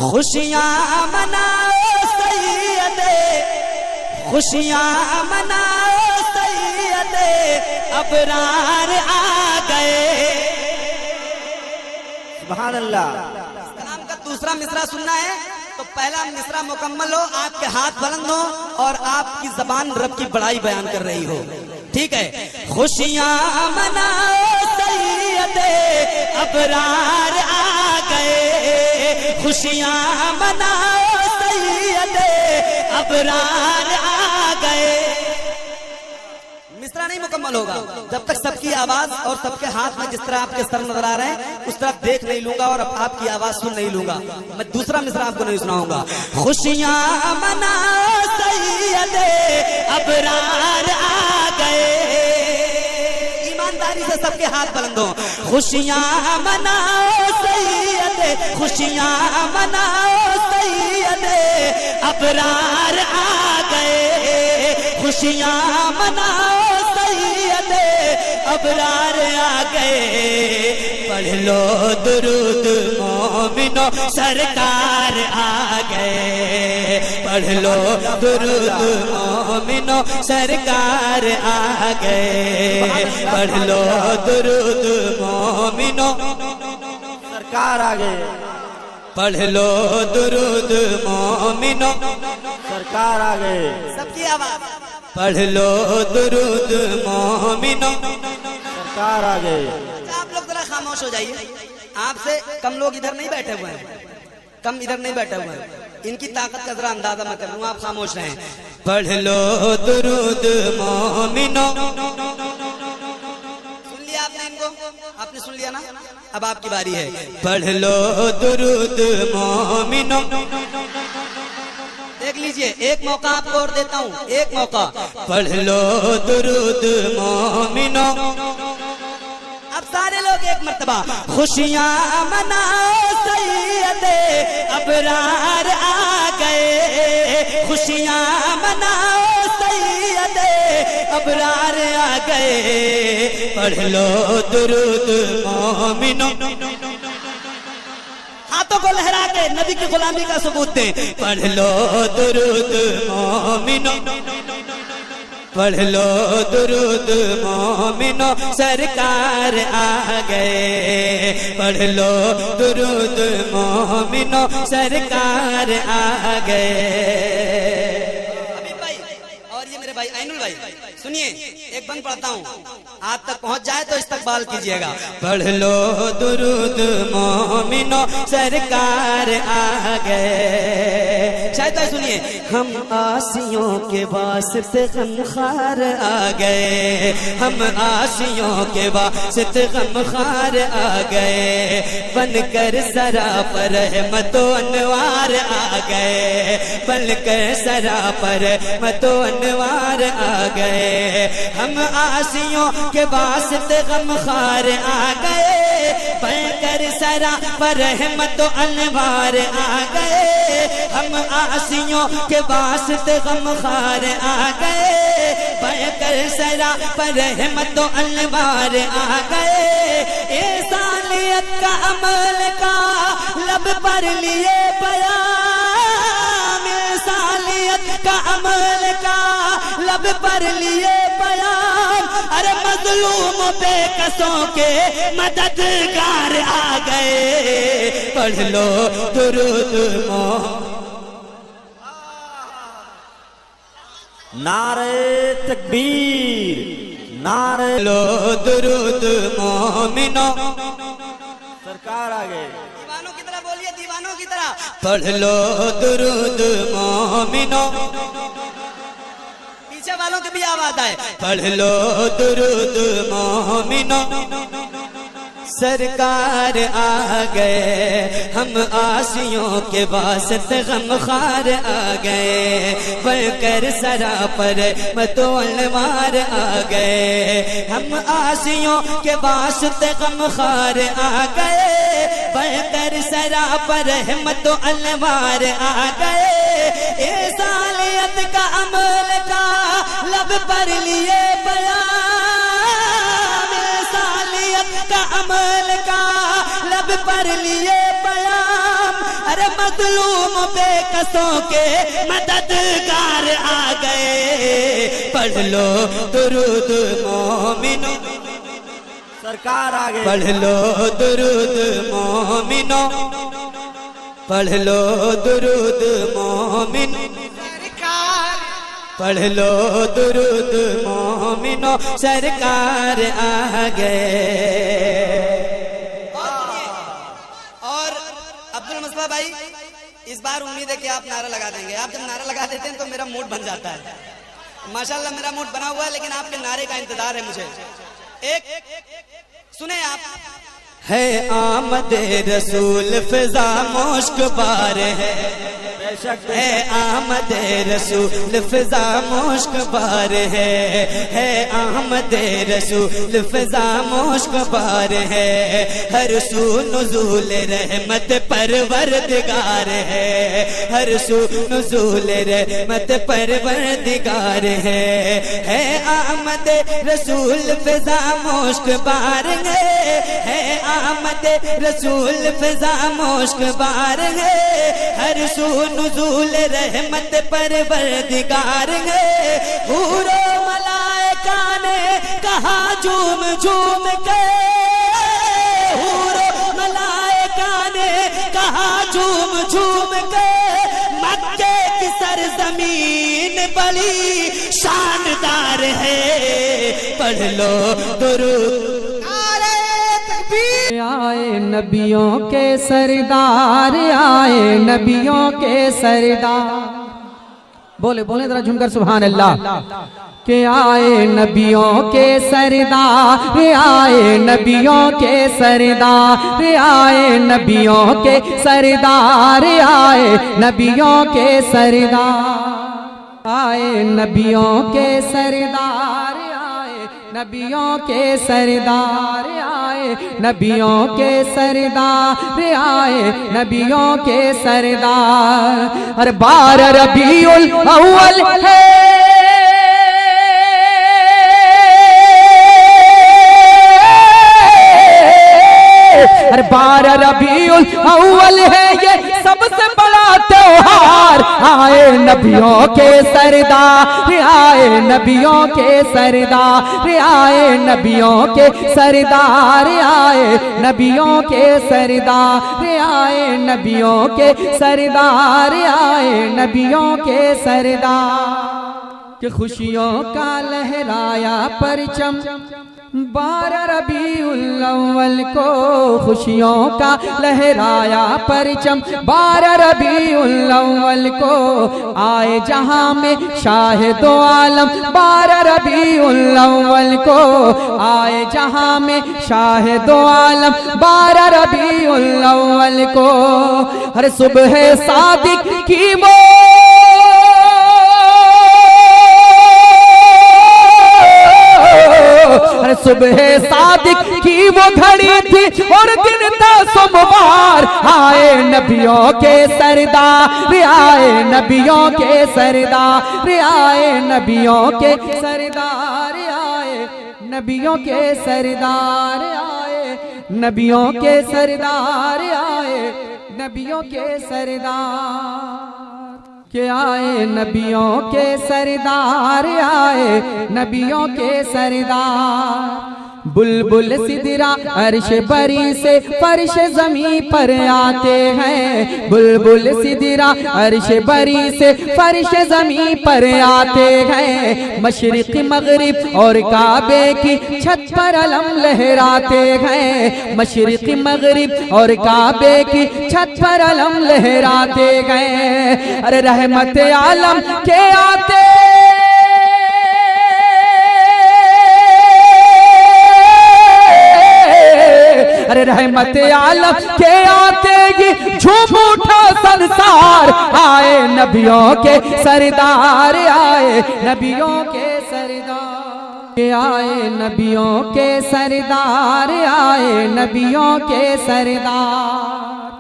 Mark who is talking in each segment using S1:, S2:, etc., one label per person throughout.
S1: खुशियाँ मनाओ सैयदे, खुशियाँ मनाओ सैयदे, अबरार आ गए।
S2: सुभान अल्लाह।
S1: कलाम का दूसरा मिसरा सुनना है तो पहला मिसरा मुकम्मल हो, आपके हाथ बुलंद हो और आपकी जबान रब की बड़ाई बयान कर रही हो। ठीक है। खुशियाँ मनाओ सैयदे, अबरार आ गए। खुशियाँ मनाओ सैयदे, अबरार आ गए। मिसरा नहीं मुकम्मल होगा जब तक सबकी आवाज और सबके हाथ में जिस तरह आपके सर नजर आ रहे हैं उस तरफ देख नहीं लूंगा और आपकी आवाज सुन नहीं लूंगा। मैं दूसरा मिसरा आपको नहीं सुनाऊंगा। खुशियाँ मनाओ सैयदे, अबरार आ गए। ईमानदारी से सबके हाथ बुलंद हो। खुशियाँ मनाओ सैयदे, खुशियाँ मनाओ सैयदे, अबरार आ गए। खुशियाँ मनाओ सैयदे, अबरार आ गए। पढ़ लो दुरूद मोमिनो, सरकार आ गए। पढ़ लो दुरूद मोमिनो, सरकार आ गए। पढ़ लो दुरूद मोमिनो,
S2: सरकार आ गए।
S1: पढ़ लो दुरूद मोमिनो,
S2: सरकार आ गए।
S1: सबकी आवाज। पढ़ लो दुरूद मोमिनो,
S2: सरकार आ गए।
S1: आप लोग जरा खामोश हो जाइए। आपसे कम लोग इधर नहीं बैठे हुए हैं, कम इधर नहीं बैठे हुए हैं। इनकी ताकत का जरा अंदाजा मैं कर लूँ, आप खामोश रहें। पढ़ लो दुरूद मोमिनो। सुन लिया आपने इनको? आपने सुन लिया ना? अब आपकी बारी है। पढ़ लो दुरूद मोमिनो। देख लीजिए, एक मौका आपको और देता हूँ, एक मौका। पढ़ लो दुरूद मोमिनो। अब सारे लोग एक मर्तबा। खुशियाँ मनाओ सैयदे, अबरार आ गए। खुशियाँ मनाओ सैयदे, अबरार आ गए। पढ़ लो दुरूद मोमिनो। हाथों को लहरा के नबी की गुलामी का सबूत दें। पढ़ लो दुरूद मोमिनो, पढ़ लो दुरूद मोमिनो, सरकार आ गए। पढ़ लो दुरूद मोमिनो, सरकार आ गए। अभी भाई और ये मेरे भाई ऐनुल भाई सुनिए, एक बंद पढ़ता हूँ, आप तक पहुंच जाए तो इस्तकबाल कीजिएगा। पढ़ लो दुरूद मोमिनो, सरकार आ गए। शायद भाई सुनिए। हम आसियों के वास्ते गमखार आ गए। हम आसियों के वास्ते गमखार आ गए। बनकर सरापर रहमतो अनवार आ गए। बनकर सरापर रहमतो अनवार आ गए। हम आसियों के वास्ते गमखार आ गए। बनकर सरापर रहमतो अनवार आ गए। हम आसियों के वास्ते गमखार आ गए। बनकर सरापर रहमतो अनवार आ गए। इंसानियत का अमल का लब पर लिए बयान। इंसानियत का अमल का लब पर लिए बयान। अरे मजलूम बेकसों के मददगार आ गए। पढ़ लो दुरूद मोमिनो।
S2: नारे तकबीर, नारे
S1: लो दुरूद मोमिनो,
S2: सरकार आ गए।
S1: दीवानों की तरह बोलिए, दीवानों की तरह। पढ़ लो दुरूद मोमिनो। पीछे वालों की भी आवाज आए। पढ़ लो दुरूद मोमिनो, सरकार आ गए। हम आसियों के वास्ते गमखार आ गए। बनकर सरापर रहमतो अनवार आ गए। हम आसियों के वास्ते गमखार आ गए। बनकर सरापर रहमतो अनवार आ गए। इंसानियत का अमल का लब पर लिए बयान। इंसानियत का अमल का लब पर लिए बयान। अरे अरे मजलूम बेकसों के मददगार आ गए। पढ़ लो दुरूद मोमिनो,
S2: सरकार आ गई।
S1: पढ़ लो दुरूद मोमिनो, पढ़ लो दुरूद मोमिन, पढ़ लो दुरूद मोमिनो, सरकार आ गए। और अब्दुल मुस्तफा भाई, इस बार उम्मीद है कि आप नारा लगा देंगे। आप जब नारा लगा देते हैं तो मेरा मूड बन जाता है। माशाल्लाह मेरा मूड बना हुआ है, लेकिन आपके नारे का इंतजार है मुझे। एक सुने आप। है आमद रसूल फिजा मुश्क बार है आमद रसूल फिजा मुश्क बार है आमद रसूल फिजा मुश्क बार है। हर सू नुज़ूल रहमत परवरदिगार है, हर सू नुज़ूल रहमत परवरदिगार है आमद रसूल फिजा मुश्क बार है आमद रसूल फिजा मुश्क बार है। हर सू नुज़ूल रहमत परवरदिगार है। हूरो मलाइका ने कहा झूम झूम के, हूरो मलाइका ने कहा झूम झूम के, मक्के की सरजमीन बड़ी शानदार है। पढ़ लो दुरूद।
S3: आए नबियों के सरदार, आए नबियों के सरदार। बोले बोले जरा झुमकर सुभान अल्लाह। के आए नबियों के सरदार, आए नबियों के सरदार, आए नबियों के सरदार, आए नबियों के सरदार, आए नबियों के सरदार, आए नबियों के सरदार, आए नबियों के सरदार, आए नबियों के सरदार। अरे 12 रबीउल अव्वल है, अरे 12 रबीउल अव्वल है ये सबसे बड़ा त्योहार। आए नबियों के सरदार, आए नबियों के सरदार, आए नबियों के सरदार, आए नबियों के सरदार, आए नबियों के सरदार, आए नबियों के सरदार। कि खुशियों का लहराया परचम 12 रबीउल अव्वल को, खुशियों का लहराया परचम 12 रबीउल अव्वल को। आए जहां में शाहिदो आलम 12 रबीउल अव्वल को, आए जहां में शाहिदो आलम 12 रबीउल अव्वल को। हर सुबह सादिक की वो सुबह सादिक की वो घड़ी थी और दिन था सोमवार। आए नबियों के सरदार, आए नबियों के सरदार, आए नबियों के सरदार, आए नबियों के सरदार, आए नबियों के सरदार, आए नबियों के सरदार। के आए नबियों के सरदार, आए नबियों के सरदार। बुलबुल सिदरा अर्श बरी से फर्श जमी पर आते हैं, बुलबुल सिदरा अर्श बरी से फर्श जमी पर आते हैं। मशरिक मगरिब और काबे की छत पर अलम लहराते हैं, मशरिक मगरिब और काबे की छत पर अलम लहराते हैं। अरे रहमत आलम के आते, अरे रहमत आलम के आते ही झूम उठा संसार। आए नबियों के सरदार, आए नबियों के सरदार, आए नबियों के सरदार, आए नबियों के सरदार।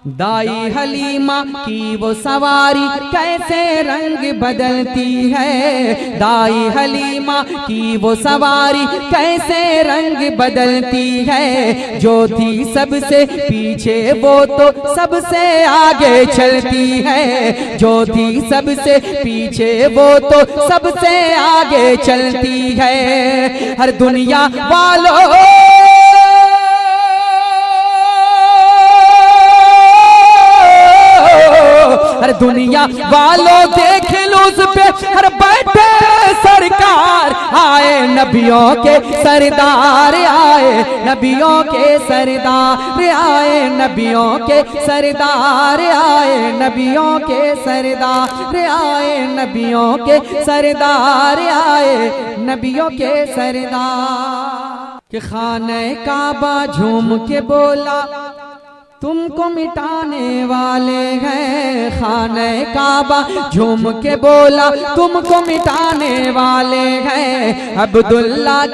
S3: दाई हलीमा की वो सवारी कैसे रंग बदलती है, दाई हलीमा की वो सवारी कैसे रंग बदलती है। जो थी सबसे पीछे वो तो सबसे आगे चलती है, जो थी सबसे पीछे वो तो सबसे आगे चलती है। हर दुनिया वालों हर दुनिया वालों देख लो उस पे हर बैठे सरकार। आए नबियों के सरदार, आए नबियों के सरदार, आए नबियों के सरदार, आए नबियों के सरदार, आए नबियों के सरदार, आए नबियों के सरदार। कि खाने काबा झूम के बोला तुमको मिटाने वाले हैं, खाने काबा झूम के बोला तुमको मिटाने वाले हैं। अब्दुल्ला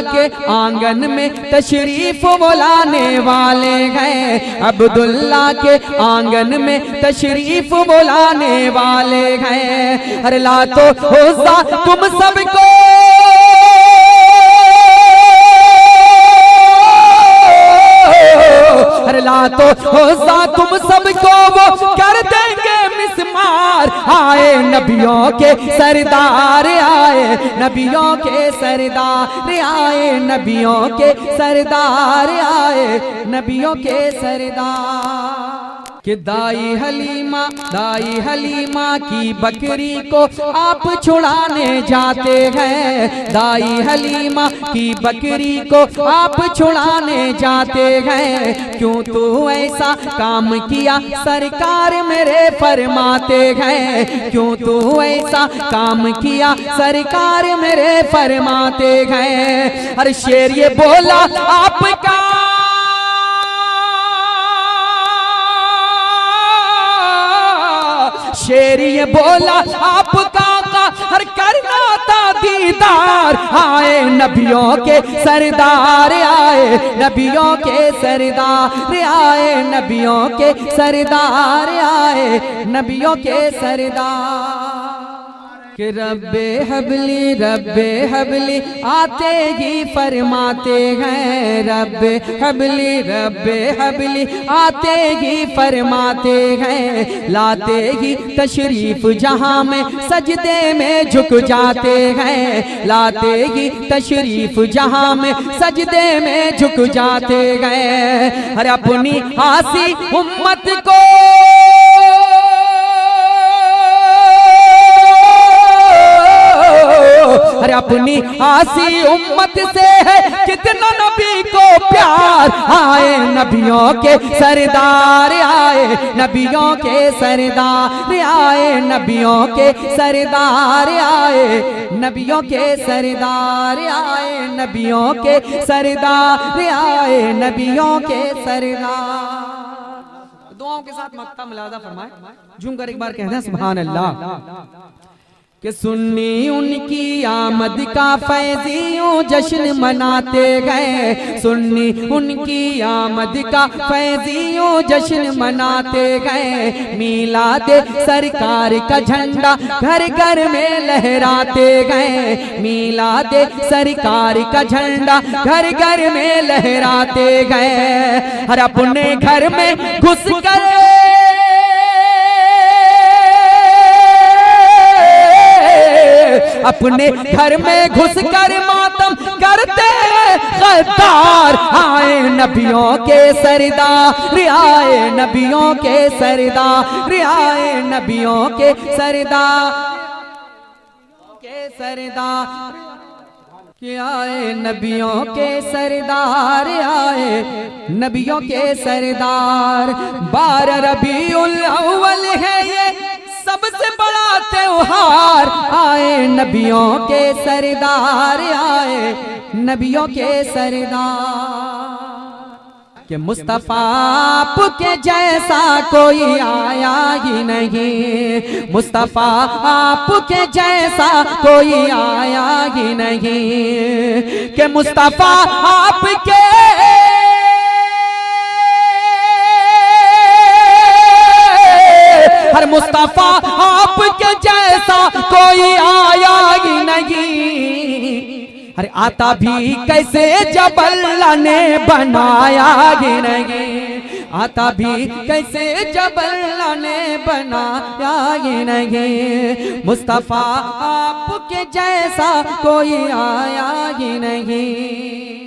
S3: के आंगन में तशरीफ वो लाने वाले हैं, अब्दुल्ला के आंगन में तशरीफ वो लाने वाले हैं। अरे ला तो होजा तुम सबको ला तो होजा तुम सबको वो कर देंगे मिसमार। आए नबियों के सरदार, आए नबियों के सरदार, आए नबियों के सरदार, आए नबियों के सरदार। कि दाई हलीमा की बकरी को आप छुड़ाने जाते हैं, दाई हलीमा की बकरी को आप छुड़ाने जाते हैं। क्यों तू ऐसा काम किया सरकार मेरे फरमाते हैं, क्यों तू ऐसा काम किया सरकार मेरे फरमाते हैं। हर शेर ये बोला आपका शेर ये बोला आपका हर करना था दीदार। आए नबियों के सरदार, आए नबियों के सरदार, आए नबियों के सरदार, आए नबियों के सरदार। कि रब्बे हबली आते ही फरमाते हैं, रब्बे हबली आते ही फरमाते हैं। लाते ही तशरीफ जहां में सजदे में झुक जाते हैं, लाते ही तशरीफ जहां में सजदे में झुक जाते हैं। अरे अपनी आसी उम्मत को अरे अपनी आसी उम्मत से है कितना नबी को प्यार। आए नबियों के सरदार, आए नबियों के सरदार, आए नबियों के सरदार, आए नबियों के सरदार, आए नबियों के सरदार, आए नबियों के सरदार। दुआओं के साथ मक्ता मुलादा फरमाए, झूम कर एक बार कहना सुभान अल्लाह। कि सुन्नी उनकी आमद का फैजियों जश्न मनाते गए, सुन्नी उनकी आमद का फैजियों जश्न मनाते गए। मीलाद सरकार का झंडा घर घर में लहराते गए, मीलाद सरकार का झंडा घर घर में लहराते गए। हर अपने घर में घुस कर अपने घर में घुसकर मातम करते गद्दार। आए नबियों के सरदार, आए नबियों के सरदार, आए नबियों के सरदार, के सरदार, कि आए नबियों के सरदार, आए नबियों के सरदार। 12 रबीउल अव्वल है ये सबसे बड़ा त्योहार। आए नबियों के सरदार, आए नबियों के सरदार। कि मुस्तफा आपके जैसा कोई आया ही नहीं, मुस्तफा आपके जैसा कोई आया ही नहीं। कि मुस्तफा आपके मुस्तफा आपके जैसा कोई आया ही नहीं। अरे आता भी कैसे जब अल्लाह ने बनाया ही नहीं, आता भी कैसे जब अल्लाह ने बनाया ही नहीं। मुस्तफा आपके जैसा कोई आया ही नहीं।